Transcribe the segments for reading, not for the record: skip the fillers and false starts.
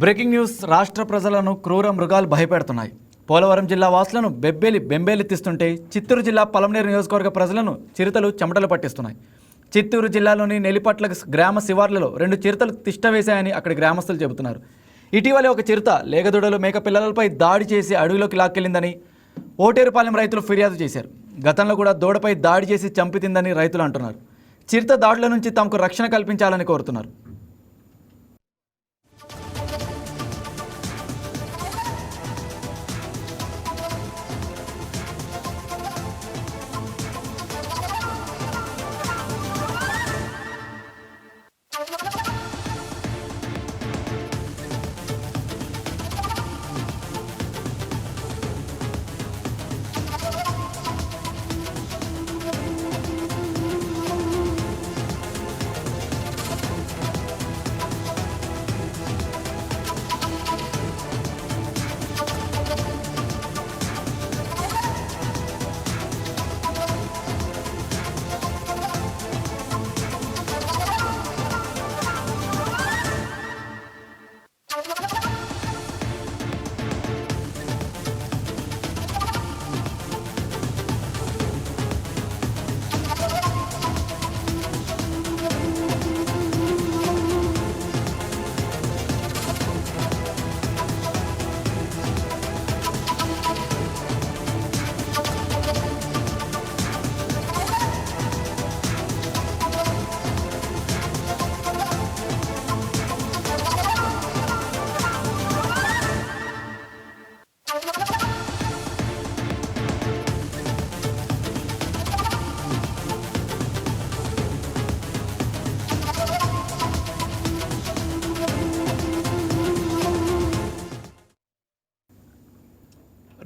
Breaking news. రాష్ట్ర ప్రజలను క్రూర మృగాలు భయపెడుతున్నాయి. పోలవరం జిల్లా వాసులను బెంబేలెత్తిస్తుంటే చిత్తూరు జిల్లా పలమనేరు నియోజకవర్గ ప్రజలను చిరుతలు చెమటలు పట్టిస్తున్నాయి. చిత్తూరు జిల్లాలోని నెల్లిపట్ల గ్రామ శివార్లలో 2 చిరుతలు తిష్టవేశాయని అక్కడి గ్రామస్తులు చెబుతున్నారు. ఇటీవలే ఒక చిరుత లేగదూడలు మేక పిల్లలపై దాడి చేసి అడవిలోకి లాక్కెళ్లిందని ఓటేరుపాలెం రైతులు ఫిర్యాదు చేశారు. గతంలో కూడా దూడపై దాడి చేసి చంపితిందని రైతులు అంటున్నారు. చిరుత దాడుల నుంచి తమకు రక్షణ కల్పించాలని కోరుతున్నారు.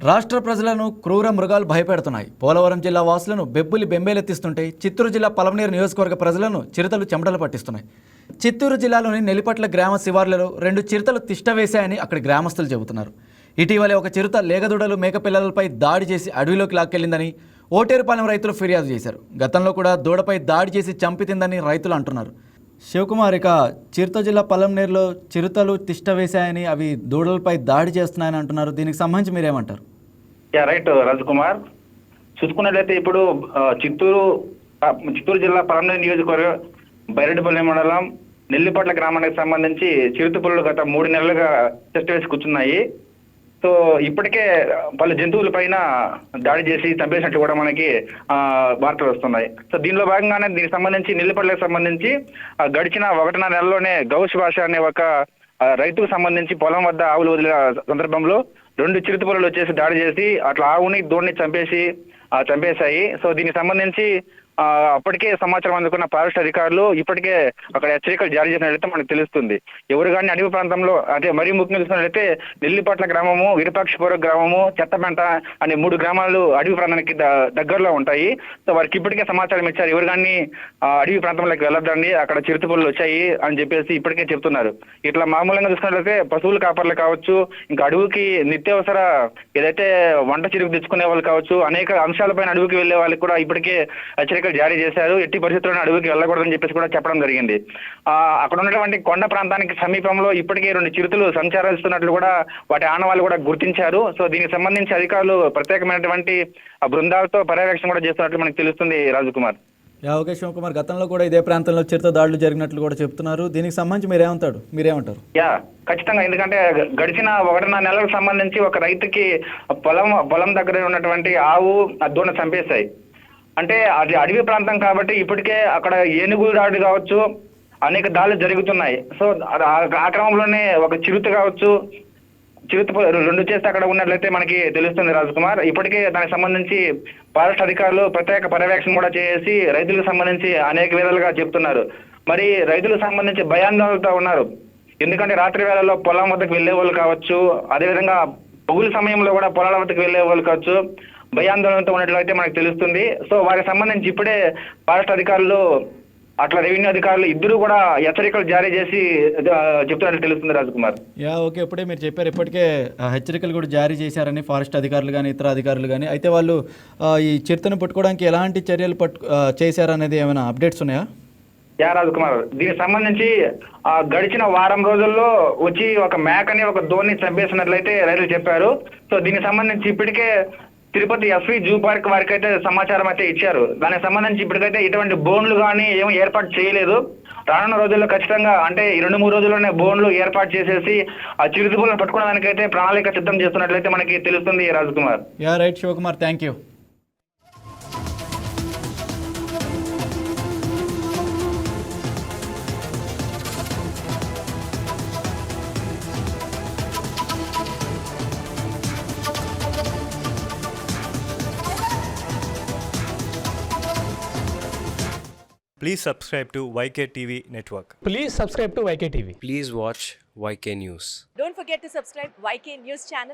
రాష్ట్ర ప్రజలను క్రూర మృగాలు భయపెడుతున్నాయి. పోలవరం జిల్లా వాసులను బెంబేలెత్తిస్తుంటే చిత్తూరు జిల్లా పలమనేరు నియోజకవర్గ ప్రజలను చిరుతలు చెమటలు పట్టిస్తున్నాయి. చిత్తూరు జిల్లాలోని నెల్లిపట్ల గ్రామ శివార్లలో 2 చిరుతలు తిష్టవేశాయని అక్కడి గ్రామస్తులు చెబుతున్నారు. ఇటీవలే ఒక చిరుత లేగదూడలు మేక పిల్లలపై దాడి చేసి అడవిలోకి లాక్కెళ్లిందని ఓటేరుపాలెం రైతులు ఫిర్యాదు చేశారు. గతంలో కూడా దూడపై దాడి చేసి చంపితిందని రైతులు అంటున్నారు. శివకుమార్, ఇక చిరుత జిల్లా పలమనేరులో చిరుతలు తిష్టవేశాయని అవి దూడలపై దాడి చేస్తున్నాయని అంటున్నారు. దీనికి సంబంధించి మీరేమంటారు? రైట్ రాజకుమార్, చూసుకున్నట్లయితే ఇప్పుడు చిత్తూరు జిల్లా పలమనేరు నియోజకవర్గం బైరెడ్డిపల్లి మండలం నెల్లిపట్ల గ్రామానికి సంబంధించి చిరుత పులులు గత 3 నెలలుగా టెస్ట్ వేసి కూర్చున్నాయి. సో ఇప్పటికే పలు జంతువుల పైన దాడి చేసి చంపేసినట్టు కూడా మనకి వార్తలు వస్తున్నాయి. సో దీనిలో భాగంగానే దీనికి సంబంధించి నెల్లిపట్లకు సంబంధించి గడిచిన 1.5 నెలలోనే గౌష్ భాష అనే ఒక రైతుకు సంబంధించి పొలం వద్ద ఆవులు వదిలిన సందర్భంలో 2 చిరుత పులులు వచ్చేసి దాడి చేసి అట్లా ఆవుని దూడని చంపేశాయి. సో దీనికి సంబంధించి అప్పటికే సమాచారం అందుకున్న ఫారెస్ట్ అధికారులు ఇప్పటికే అక్కడ హెచ్చరికలు జారీ చేసినట్లయితే మనకు తెలుస్తుంది. ఎవరు కానీ అడవి ప్రాంతంలో అంటే మరీ ముఖ్యంగా చూసినట్లయితే నెల్లిపట్ల గ్రామము, విరూపాక్షపురం గ్రామము, చెత్తపెంట అనే 3 గ్రామాలు అడవి ప్రాంతానికి దగ్గరలో ఉంటాయి. సో వారికి ఇప్పటికే సమాచారం ఇచ్చారు, ఎవరు కానీ అడవి ప్రాంతంలోకి వెళ్ళొద్దండి, అక్కడ చిరుత పులులు వచ్చాయి అని చెప్పేసి ఇప్పటికే చెప్తున్నారు. ఇట్లా మామూలుగా చూసినట్లయితే పశువుల కాపర్లు కావచ్చు, ఇంకా అడవికి నిత్యావసర ఏదైతే వంట చిరుకు తెచ్చుకునే వాళ్ళు కావచ్చు, అనేక అంశాలపైన అడవికి వెళ్లే వాళ్ళకి కూడా ఇప్పటికే హెచ్చరిక జారీ చేశారు. ఎట్టి పరిస్థితుల్లో అడవికి వెళ్ళకూడదని చెప్పేసి కూడా చెప్పడం జరిగింది. అక్కడ ఉన్నటువంటి కొండ ప్రాంతానికి సమీపంలో ఇప్పటికే 2 చిరుతలు సంచరిస్తున్నట్లు కూడా వాటి ఆనవాళ్ళు కూడా గుర్తించారు. సో దీనికి సంబంధించి అధికారులు ప్రత్యేకమైనటువంటి బృందాలతో పర్యవేక్షణ కూడా చేస్తున్నట్లు మనకు తెలుస్తుంది. రాజకుమార్, ఓకే శివకుమార్, గతంలో కూడా ఇదే ప్రాంతంలో చిరుత దాడులు జరిగినట్లు కూడా చెప్తున్నారు. దీనికి సంబంధించి మీరేమంటారు? ఖచ్చితంగా, ఎందుకంటే గడిచిన 1.5 నెలలకు సంబంధించి ఒక రైతుకి పొలం దగ్గర ఉన్నటువంటి ఆవు దూడ చంపేశాయి. అంటే అది అడవి ప్రాంతం కాబట్టి ఇప్పటికే అక్కడ ఏనుగులు దాడి కావచ్చు, అనేక దాడులు జరుగుతున్నాయి. సో ఆ క్రమంలోనే ఒక చిరుత కావచ్చు, చిరుత 2 చేస్తే అక్కడ ఉన్నట్లయితే మనకి తెలుస్తుంది. రాజకుమార్, ఇప్పటికే దానికి సంబంధించి ఫారెస్ట్ అధికారులు ప్రత్యేక పర్యవేక్షణ కూడా చేసి రైతులకు సంబంధించి అనేక విధాలుగా చెప్తున్నారు. మరి రైతులకు సంబంధించి భయాందోళనతో ఉన్నారు. ఎందుకంటే రాత్రి వేళల్లో పొలం వద్దకు వెళ్లే వాళ్ళు కావచ్చు, అదేవిధంగా పగులు సమయంలో కూడా పొలాల వద్దకు వెళ్లే వాళ్ళు కావచ్చు, భయాందోళనతో ఉన్నట్లయితే మనకు తెలుస్తుంది. సో వారికి సంబంధించి ఇప్పుడే ఫారెస్ట్ అధికారులు అట్లా రెవెన్యూ అధికారులు ఇద్దరు కూడా హెచ్చరికలు జారీ చేసి చెప్తున్నట్టు తెలుస్తుంది. రాజకుమార్, ఓకే, ఇప్పుడే మీరు చెప్పారు, ఇప్పటికే హెచ్చరికలు కూడా జారీ చేశారని ఫారెస్ట్ అధికారులు కానీ ఇతర అధికారులు కానీ. అయితే వాళ్ళు ఈ చిరుతను పట్టుకోవడానికి ఎలాంటి చర్యలు చేశారనేది ఏమైనా అప్డేట్స్ ఉన్నాయా? యా రాజ్ కుమార్, దీనికి సంబంధించి గడిచిన వారం రోజుల్లో వచ్చి ఒక మేకని ఒక దోణి చంపేసినట్లయితే రైతులు చెప్పారు. సో దీనికి సంబంధించి ఇప్పటికే తిరుపతి ఎస్వి జూ పార్క్ వారికి అయితే సమాచారం అయితే ఇచ్చారు. దానికి సంబంధించి ఇప్పటికైతే ఎటువంటి బోన్లు కానీ ఏమీ ఏర్పాటు చేయలేదు. రానున్న రోజుల్లో ఖచ్చితంగా అంటే 2-3 రోజుల్లోనే బోన్లు ఏర్పాటు చేసేసి ఆ చిరుతపులను పట్టుకోవడానికైతే ప్రణాళిక సిద్ధం చేస్తున్నట్లయితే మనకి తెలుస్తుంది Raj Kumar. Yeah right Shivakumar, thank you. Please subscribe to YK TV Network. Please subscribe to YK TV. Please watch YK News. Don't forget to subscribe YK News channel.